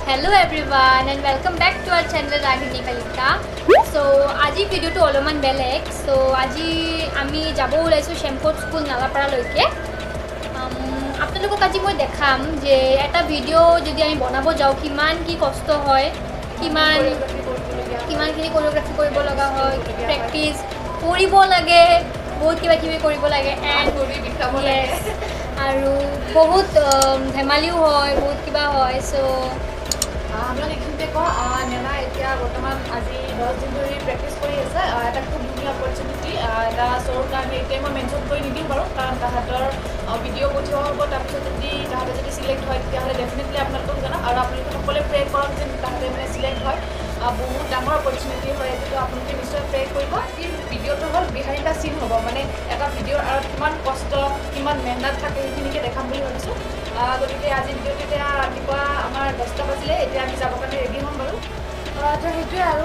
Hello everyone and welcome back to our channel Ragini kalita. So আজি ভিডিওটো অলপমান বেলেগ. So আজি আমি যাব ওলাইছো shemford স্কুল নালাপাৰা লৈকে. আপোনালোকক আজি মই দেখাম যে এটা ভিডিও যদি আমি বনাব যাও কিমান কি কষ্ট হয়, কিমানখিনি কোৰিওগ্ৰাফি কৰিব লগা হয়, প্ৰেক্টিস কৰিব লাগে, বহুত কিবা কিবি কৰিব লাগে এন্ড বিখাব লাগে আৰু বহুত ধেমালিও হয়, বহুত কিবা হয়. সো আমৰা এইখিনিতে নেনা এতিয়া বৰ্তমান আজি 10 দিন ধৰি প্ৰেক্টিছ কৰি আছে. এটা খুব ধুনীয়া অপৰচুনিটি এটা শ্ব'ৰ কাৰণে এতিয়া মই মেনশ্যন কৰি নিদিওঁ বাৰু, কাৰণ তাহাঁতৰ ভিডিঅ' পঠিওৱা হ'ব. তাৰপিছত যদি তাহাঁতে যদি চিলেক্ট হয় তেতিয়াহ'লে ডেফিনেটলি আপোনালোকক জনাম আৰু আপোনালোকে সকলোৱে প্ৰে কৰক যে তাহাঁতে মানে চিলেক্ট হয়. বহুত ডাঙৰ অপৰচুনিটি হয় এইটো, আপোনালোকে নিশ্চয় প্ৰে কৰিব. ভিডিঅ'টো হ'ল বিহাইণ্ড দ্য চিন হ'ব, মানে এটা ভিডিঅ'ৰ আৰু কিমান কষ্ট কিমান মেহনত থাকে সেইখিনিকে দেখাম বুলি ভাবিছোঁ. গতিকে আজি ভিডিঅ'টো এতিয়া ৰাতিপুৱা আমাৰ 10টা বাজিলে, এতিয়া আমি যাবৰ কাৰণে ৰেডি হ'ম বাৰু. তো সেইটোৱে আৰু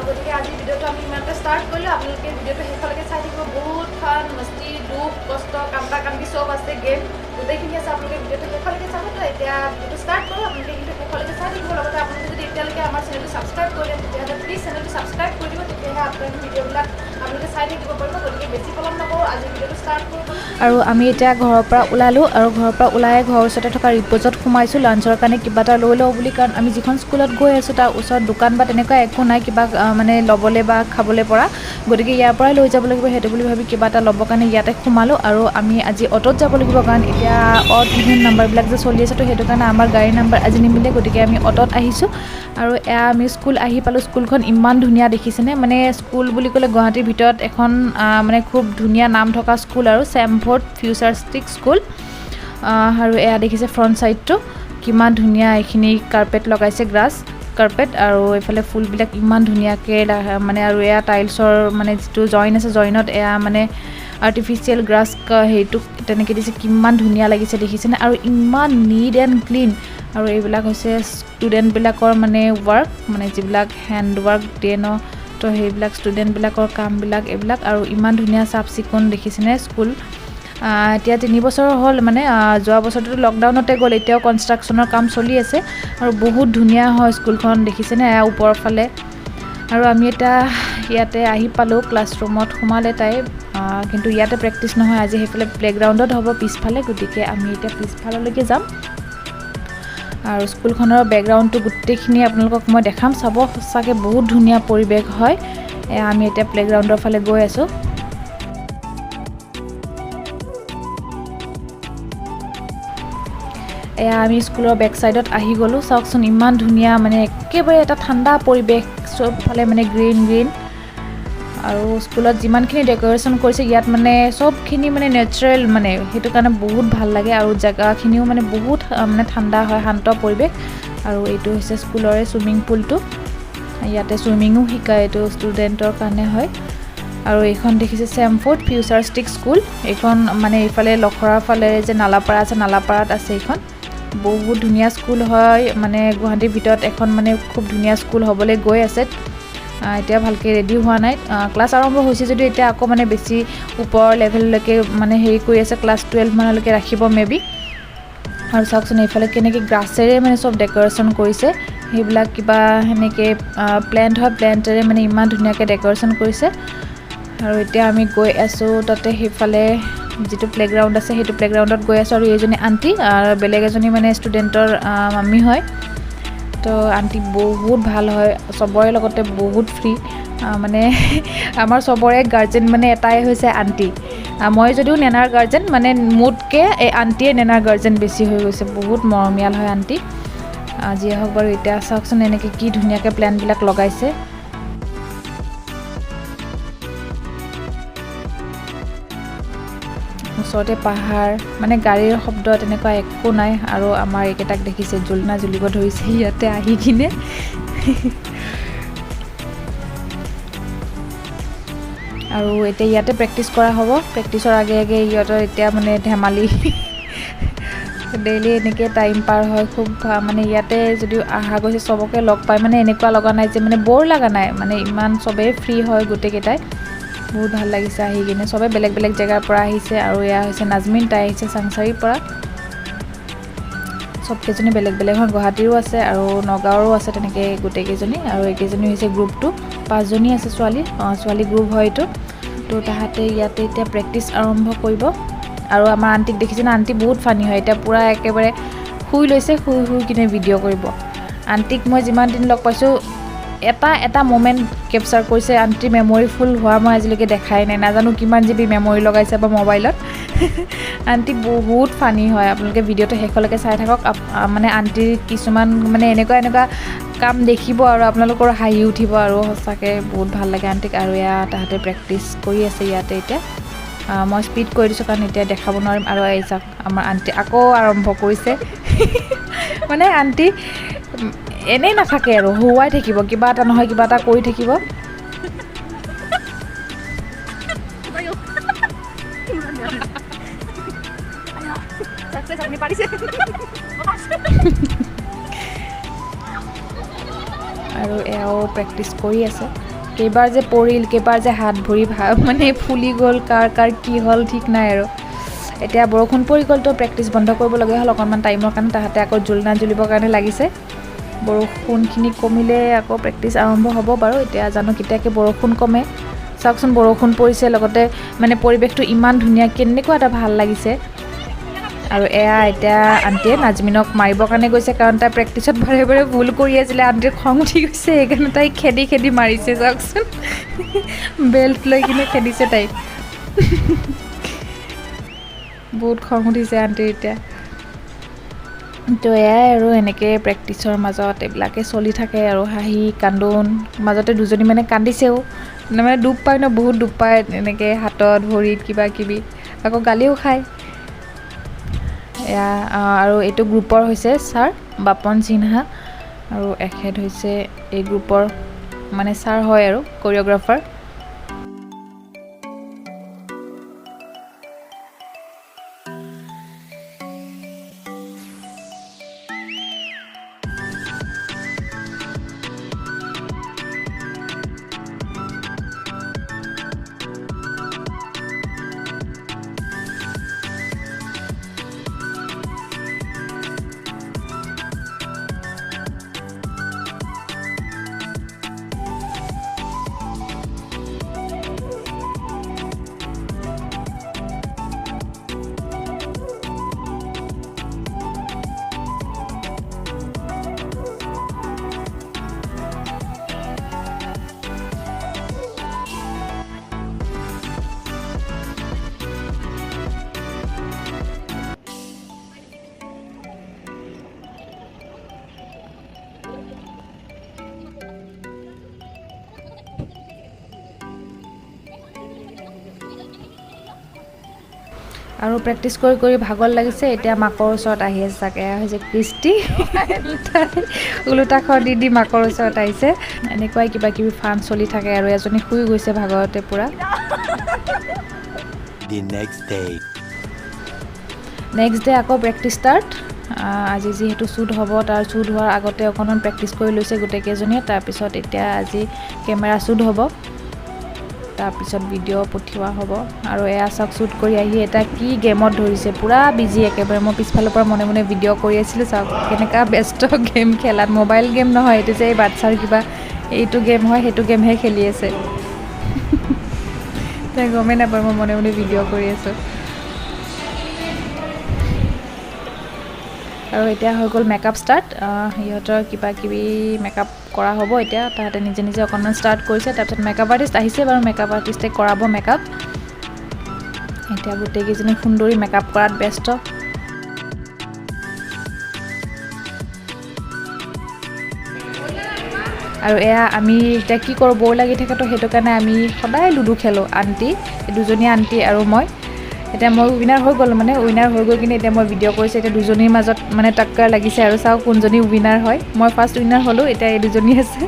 গতিকে আজি ভিডিঅ'টো আমি ইমানতে ষ্টাৰ্ট কৰিলোঁ. আপোনালোকে ভিডিঅ'টো শেষলৈকে চাই থাকিব. বহুত ফান মস্তি দুখ কষ্ট কান্দা কান্দি চব আছে, গেম গোটেইখিনি আছে. আপোনালোকে ভিডিঅ'টো শেষলৈকে চাব. তো এতিয়া ভিডিঅ'টো ষ্টাৰ্ট কৰোঁ. আপোনালোকে কিন্তু শেষলৈকে চাই থাকিব. লগতে আপোনালোকে যদি এতিয়ালৈকে আমাৰ চেনেলটো ছাবস্ক্ৰাইব কৰি দিয়ে তেতিয়াহ'লে প্লিজ চেনেলটো ছাবস্ক্ৰাইব কৰি দিব, তেতিয়াহে আপোনালোকে ভিডিঅ'বিলাক আপোনালোকে চাই থাকিব পাৰিব. গতিকে বেছি পলম নকৰোঁ, আজি ভিডিঅ'টো ষ্টাৰ্ট কৰোঁ. আৰু আমি এতিয়া ঘৰৰ পৰা ওলালোঁ আৰু ঘৰৰ পৰা ওলাই ঘৰৰ ওচৰতে থকা ৰিপ'জত সোমাইছোঁ লাঞ্চৰ কাৰণে কিবা এটা লৈ লওঁ বুলি, কাৰণ আমি যিখন স্কুলত গৈ আছোঁ তাৰ ওচৰত দোকান বা তেনেকুৱা একো নাই কিবা মানে ল'বলৈ বা খাবলৈ পৰা, গতিকে ইয়াৰ পৰাই লৈ যাব লাগিব সেইটো বুলি ভাবি কিবা এটা ল'বৰ কাৰণে ইয়াতে সোমালোঁ. আৰু আমি আজি অ'টত যাব লাগিব, কাৰণ এতিয়া অড ইভেন নাম্বাৰবিলাক যে চলি আছে, তো সেইটো কাৰণে আমাৰ গাড়ীৰ নাম্বাৰ আজি নিমিলে, গতিকে আমি অ'টত আহিছোঁ. আৰু এয়া আমি স্কুল আহি পালোঁ. স্কুলখন ইমান ধুনীয়া দেখিছেনে, মানে স্কুল বুলি ক'লে গুৱাহাটীৰ ভিতৰত এখন মানে খুব ধুনীয়া নাম থকা স্কুল আৰু shemford futuristic স্কুল. আৰু এয়া দেখিছে ফ্ৰণ্ট ছাইডটো কিমান ধুনীয়া, এইখিনি কাৰ্পেট লগাইছে, গ্ৰাছ কাৰ্পেট, আৰু এইফালে ফুলবিলাক ইমান ধুনীয়াকৈ মানে, আৰু এয়া টাইলছৰ মানে যিটো জইন আছে, জইনত এয়া মানে আৰ্টিফিচিয়েল গ্ৰাছ হেৰিটো তেনেকৈ দিছে, কিমান ধুনীয়া লাগিছে দেখিছেনে, আৰু ইমান নিট এণ্ড ক্লিন. আৰু এইবিলাক হৈছে ষ্টুডেণ্টবিলাকৰ মানে ৱৰ্ক, মানে যিবিলাক হেণ্ড ৱৰ্ক দিয়ে ন, তো সেইবিলাক ষ্টুডেণ্টবিলাকৰ কামবিলাক এইবিলাক, আৰু ইমান ধুনীয়া চাফ চিকুণ দেখিছেনে স্কুল. এতিয়া 3 বছৰ হ'ল, মানে যোৱা বছৰটো লকডাউনতে গ'ল, এতিয়াও কনষ্ট্ৰাকশ্যনৰ কাম চলি আছে, আৰু বহুত ধুনীয়া হয় স্কুলখন দেখিছেনে এয়া ওপৰৰ ফালে. আৰু আমি এতিয়া ইয়াতে আহি পালোঁ, ক্লাছৰুমত সোমালে তাই, কিন্তু ইয়াতে প্ৰেক্টিছ নহয় আজি, সেইফালে প্লে'গ্ৰাউণ্ডত হ'ব পিছফালে, গতিকে আমি এতিয়া পিছফাললৈকে যাম. আৰু স্কুলখনৰ বেকগ্ৰাউণ্ডটো গোটেইখিনি আপোনালোকক মই দেখাম, চাব, সঁচাকৈ বহুত ধুনীয়া পৰিৱেশ হয়. আমি এতিয়া প্লে'গ্ৰাউণ্ডৰ ফালে গৈ আছোঁ. এয়া আমি স্কুলৰ বেক চাইডত আহি গ'লোঁ, চাওকচোন ইমান ধুনীয়া, মানে একেবাৰে এটা ঠাণ্ডা পৰিৱেশ, চবফালে মানে গ্ৰীণ গ্ৰীণ. আৰু স্কুলত যিমানখিনি ডেক'ৰেশ্যন কৰিছে ইয়াত মানে চবখিনি মানে নেচাৰেল, মানে সেইটো কাৰণে বহুত ভাল লাগে, আৰু জেগাখিনিও মানে বহুত মানে ঠাণ্ডা হয়, শান্ত পৰিৱেশ. আৰু এইটো হৈছে স্কুলৰে ছুইমিং পুলটো, ইয়াতে ছুইমিঙো শিকায়, এইটো ষ্টুডেণ্টৰ কাৰণে হয়. আৰু এইখন দেখিছে shemford futuristic স্কুল, এইখন মানে এইফালে লখৰাৰ ফালে যে নালাপাৰা আছে, নালাপাৰাত আছে এইখন. বহুত ধুনীয়া স্কুল হয়, মানে গুৱাহাটীৰ ভিতৰত এখন মানে খুব ধুনীয়া স্কুল হ'বলৈ গৈ আছে. এতিয়া ভালকৈ ৰেডি হোৱা নাই, ক্লাছ আৰম্ভ হৈছে যদিও এতিয়া আকৌ মানে বেছি ওপৰৰ লেভেললৈকে মানে হেৰি কৰি আছে, ক্লাছ 12 মানলৈকে ৰাখিব মে বি. আৰু চাওকচোন এইফালে কেনেকৈ গ্ৰাছেৰে মানে চব ডেক'ৰেশ্যন কৰিছে, সেইবিলাক কিবা সেনেকৈ প্লেণ্ট হয়, প্লেণ্টেৰে মানে ইমান ধুনীয়াকৈ ডেক'ৰেশ্যন কৰিছে. আৰু এতিয়া আমি গৈ আছোঁ তাতে, সেইফালে যিটো প্লে'গ্ৰাউণ্ড আছে সেইটো প্লে'গ্ৰাউণ্ডত গৈ আছোঁ. আৰু এইজনী আণ্টি আৰু বেলেগ এজনী মানে ষ্টুডেণ্টৰ মামী হয়, তো আণ্টি বহুত ভাল হয়, চবৰে লগতে বহুত ফ্ৰী, মানে আমাৰ চবৰে গাৰ্জেন মানে এটাই হৈছে আণ্টি. মই যদিও নেনাৰ গাৰ্জেন, মানে মোতকৈ এই আণ্টিয়ে নেনাৰ গাৰ্জেন বেছি হৈ গৈছে, বহুত মৰমীয়াল হয় আণ্টি। যিয়ে হওক বাৰু, এতিয়া চাওকচোন এনেকৈ কি ধুনীয়াকৈ প্লেনবিলাক লগাইছে. ওচৰতে পাহাৰ, মানে গাড়ীৰ শব্দ তেনেকুৱা একো নাই. আৰু আমাৰ এইকেইটাক দেখিছে জোলনা জুলিব ধৰিছে ইয়াতে আহি কিনে। আৰু এতিয়া ইয়াতে প্ৰেক্টিছ কৰা হ'ব, প্ৰেক্টিছৰ আগে আগে ইহঁতৰ এতিয়া মানে ধেমালি ডেইলি এনেকৈ টাইম পাৰ হয় খুব, মানে ইয়াতে যদিও অহা গৈছে চবকে লগ পাই, মানে এনেকুৱা লগা নাই যে মানে ব'ৰ লগা নাই, মানে ইমান চবেই ফ্ৰী হয় গোটেইকেইটাই, বহুত ভাল লাগিছে আহি কিনে. চবেই বেলেগ বেলেগ জেগাৰ পৰা আহিছে, আৰু এয়া হৈছে নাজমিন, তাই আহিছে চাংচাৰীৰ পৰা। চবকেইজনী বেলেগ বেলেগ হয় গুৱাহাটীৰো আছে আৰু নগাঁৱৰো আছে তেনেকৈ গোটেইকেইজনী আৰু এইকেইজনী হৈছে গ্ৰুপটো 5জনী আছে ছোৱালী গ্ৰুপ হয় এইটো তো তাহাঁতে ইয়াতে এতিয়া প্ৰেক্টিচ আৰম্ভ কৰিব আৰু আমাৰ আণ্টিক দেখিছেনে আণ্টি বহুত ফানি হয় এতিয়া পূৰা একেবাৰে শুই লৈছে শুই কিনে ভিডিঅ' কৰিব আণ্টিক মই যিমান দিন লগ পাইছোঁ এটা মোমেণ্ট কেপচাৰ কৰিছে আণ্টিৰ মেমৰি ফুল হোৱা মই আজিলৈকে দেখাই নাই নাজানো কিমান জিবি মেমৰি লগাইছে বা মোবাইলত আণ্টি বহুত ফানি হয় আপোনালোকে ভিডিঅ'টো শেষলৈকে চাই থাকক মানে আণ্টিৰ কিছুমান মানে এনেকুৱা কাম দেখিব আৰু আপোনালোকৰ হাঁহি উঠিব আৰু সঁচাকৈ বহুত ভাল লাগে আণ্টিক আৰু এয়া তাহাঁতে প্ৰেক্টিচ কৰি আছে ইয়াতে এতিয়া মই স্পীড কৰি দিছোঁ কাৰণ এতিয়া দেখাব নোৱাৰিম আৰু এই চাওক আমাৰ আণ্টি আকৌ আৰম্ভ কৰিছে মানে আণ্টি এনেই নাথাকে আৰু হুৱাই থাকিব কিবা এটা নহয় কিবা এটা কৰি থাকিব আৰু এয়াও প্ৰেক্টিচ কৰি আছে কেইবাৰ যে পৰিল কেইবাৰ যে হাত ভৰি মানে ফুলি গ'ল কাৰ কি হ'ল ঠিক নাই আৰু এতিয়া বৰষুণ পৰি গ'ল তো প্ৰেক্টিচ বন্ধ কৰিবলগীয়া হ'ল অকণমান টাইমৰ কাৰণে তাহাঁতে আকৌ জোলনা জুলিবৰ কাৰণে লাগিছে বৰষুণখিনি কমিলে আকৌ প্ৰেক্টিচ আৰম্ভ হ'ব বাৰু এতিয়া জানো কেতিয়াকৈ বৰষুণ কমে চাওকচোন বৰষুণ পৰিছে লগতে মানে পৰিৱেশটো ইমান ধুনীয়া কেনেকুৱা এটা ভাল লাগিছে আৰু এয়া এতিয়া আণ্টিয়ে নাজমিনক মাৰিবৰ কাৰণে গৈছে কাৰণ তাই প্ৰেক্টিচত বাৰে বাৰে ভুল কৰি আছিলে আণ্টিৰ খং উঠি গৈছে সেইকাৰণে তাই খেদি মাৰিছে চাওকচোন বেল্ট লৈ কিনে খেদিছে তাইক বহুত খং উঠিছে আণ্টিৰ এতিয়া তো এয়াই আৰু এনেকৈ প্ৰেক্টিচৰ মাজত এইবিলাকে চলি থাকে আৰু হাঁহি কান্দোন মাজতে দুজনী মানে কান্দিছেও মানে দুখ পায় ন বহুত দুখ পায় এনেকৈ হাতত ভৰিত কিবা কিবি আকৌ গালিও খায় এয়া আৰু এইটো গ্ৰুপৰ হৈছে ছাৰ বাপন সিনহা আৰু এখেত হৈছে এই গ্ৰুপৰ মানে ছাৰ হয় আৰু কৰিঅ'গ্ৰাফাৰ আৰু প্ৰেক্টিচ কৰি ভাগৰ লাগিছে এতিয়া মাকৰ ওচৰত আহি আছে চাগে এয়া হৈছে কৃষ্টি ওলোটাখন দি মাকৰ ওচৰত আহিছে এনেকুৱাই কিবা কিবি ফান চলি থাকে আৰু এজনী শুই গৈছে ভাগৰতে পূৰা নেক্সট ডে আকৌ প্ৰেক্টিচ ষ্টাৰ্ট আজি যিহেতু শ্বুট হ'ব তাৰ শ্বুট হোৱাৰ আগতে অকণমান প্ৰেক্টিচ কৰি লৈছে গোটেইকেইজনীয়ে তাৰপিছত এতিয়া আজি কেমেৰা শ্বুট হ'ব তাৰপিছত ভিডিঅ' পঠিওৱা হ'ব আৰু এয়া চাওক শ্বুট কৰি আহি এটা কি গেমত ধৰিছে পূৰা বিজি একেবাৰে মই পিছফালৰ পৰা মনে মনে ভিডিঅ' কৰি আছিলোঁ চাওক কেনেকুৱা ব্যস্ত গেম খেলাত মোবাইল গেম নহয় এইটো যে এই বাচ্ছাৰ কিবা এইটো গেম হয় সেইটো গেমহে খেলি আছে তাই গমেই নাপায় মই মনে মনে ভিডিঅ' কৰি আছোঁ আৰু এতিয়া হৈ গ'ল মেকআপ ষ্টাৰ্ট সিহঁতৰ কিবা কিবি মেকআপ কৰা হ'ব এতিয়া তাহাঁতে নিজে নিজে অকণমান ষ্টাৰ্ট কৰিছে তাৰপিছত মেকআপ আৰ্টিষ্ট আহিছে বাৰু মেকআপ আৰ্টিষ্টে কৰাব মেকআপ এতিয়া গোটেইকেইজনী সুন্দৰী মেকআপ কৰাত ব্যস্ত আৰু এয়া আমি এতিয়া কি কৰোঁ বৰ লাগি থাকেতো সেইটো কাৰণে আমি সদায় লুডু খেলোঁ আণ্টি দুজনী আণ্টি আৰু মই এতিয়া মই উইনাৰ হৈ গ'লোঁ মানে উইনাৰ হৈ গৈ কিনে এতিয়া মই ভিডিঅ' কৰিছোঁ এতিয়া দুজনীৰ মাজত মানে টাক্কাৰ লাগিছে আৰু চাওঁ কোনজনী উইনাৰ হয় মই ফাৰ্ষ্ট উইনাৰ হ'লোঁ এতিয়া এই দুজনী আছে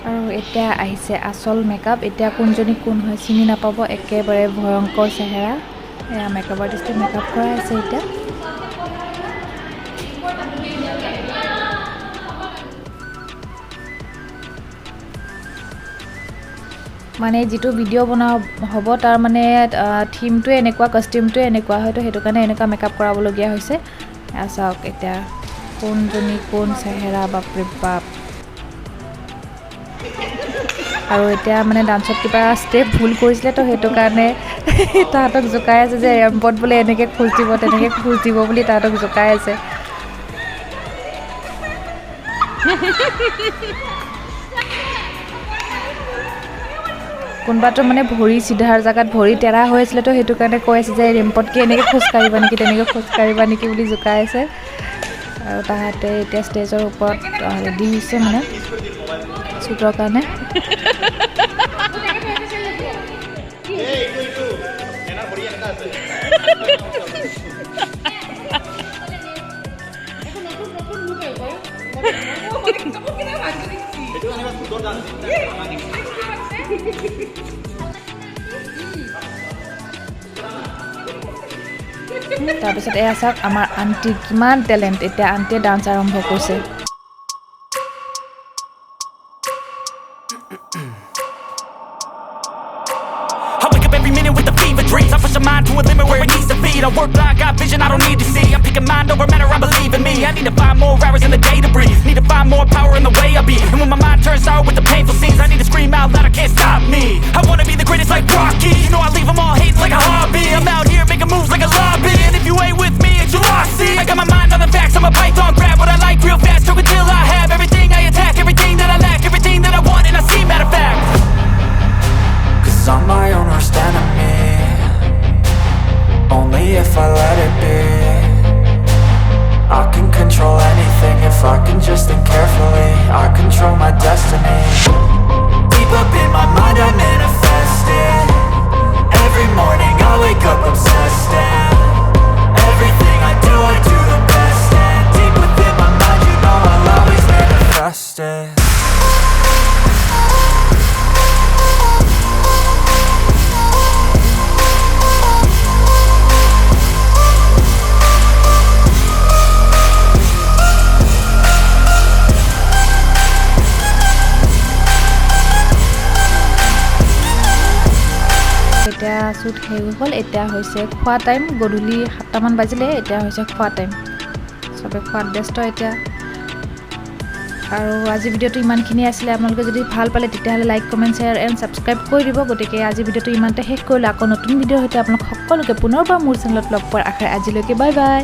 আৰু এতিয়া আহিছে আচল মেকআপ এতিয়া কোনজনী কোন হয় চিনি নাপাব একেবাৰে ভয়ংকৰ চেহেৰা এয়া মেকআপ আৰ্টিষ্টে মেকআপ কৰাই আছে এতিয়া মানে যেটো ভিডিও বনা হ'ব তাৰ মানে থিমটো এনেকুৱা কস্টিউমটো এনেকুৱা হয়তো হেতু কাৰণে এনেকুৱা মেকআপ কৰাবলগীয়া হৈছে চাওক এতিয়া কোনজনী কোন চেহেৰা বাপৰে বাপ আৰু এতিয়া মানে ডান্সত কিবা ষ্টেপ ভুল কৰিছিলে তো হেতু কাৰণে তাহাতক জোকাই আছে যে ৰেম্পত বোলে এনেকৈ খোজ দিব তেনেকৈ খোজ দিব বুলি তাহাতক জোকাই আছে কোনবাটো মানে ভৰি সিধাৰ জাগাত ভৰি তেৰা হৈ আছিল তো হেতু কাৰণে কৈ আছে যে ৰেম্পতকে এনেকৈ খোজ কাঢ়িবা নেকি তেনেকৈ খোজ কাঢ়িবা নেকি বুলি জোকাই আছে আৰু তাহাতে এতিয়া ষ্টেজৰ ওপৰত ৰেডি হৈছে মানে শ্বুটৰ কাৰণে তাৰপিছত এয়া চাওক আমাৰ আণ্টি কিমান টেলেণ্ট এতিয়া আণ্টিয়ে ডান্স আৰম্ভ কৰিছে Dreams, I push a mind to a limit where it needs to be. I work blind, got vision I don't need to see. I'm picking mind over matter, I believe in me. I need to find more hours in the day to breathe. Need to find more power in the way I be. And when my mind turns sour with the painful scenes, I need to scream out loud, I can't stop me. I wanna be the greatest like Rocky. You know I leave them all hating like a hobby. I'm out here making moves like a lobby. And if you ain't with me, it's your loss, see. I got my mind on the facts, I'm a python, grab what I like real fast. Stroke until I have everything I attack, everything that I lack, everything that I want, and I see, matter of fact. Cause I'm my own worst enemy. Only if I let it be. I can control anything if I can just think carefully. I control my destiny. Deep up in my mind I manifest it. Every morning I wake up obsessed and everything I do the best. And deep within my mind you know I'll always manifest it. এতিয়া shoot শেষ হ'ল এতিয়া হৈছে খোৱা time গধূলি 7টামান বাজিলে এতিয়া হৈছে খোৱা টাইম সবে খোৱাত ব্যস্ত এতিয়া আৰু আজি ভিডিঅ'টো ইমানখিনি আছিলে আপোনালোকে যদি ভাল পালে তেতিয়াহ'লে like comment share and subscribe কৰি দিব গতিকে আজি ভিডিঅ'টো ইমানতে শেষ কৰিলোঁ আকৌ নতুন ভিডিঅ'ৰ সৈতে আপোনালোক সকলোকে পুনৰবাৰ মোৰ চেনেলত লগ পোৱাৰ আশাৰে আজিলৈকে বাই বাই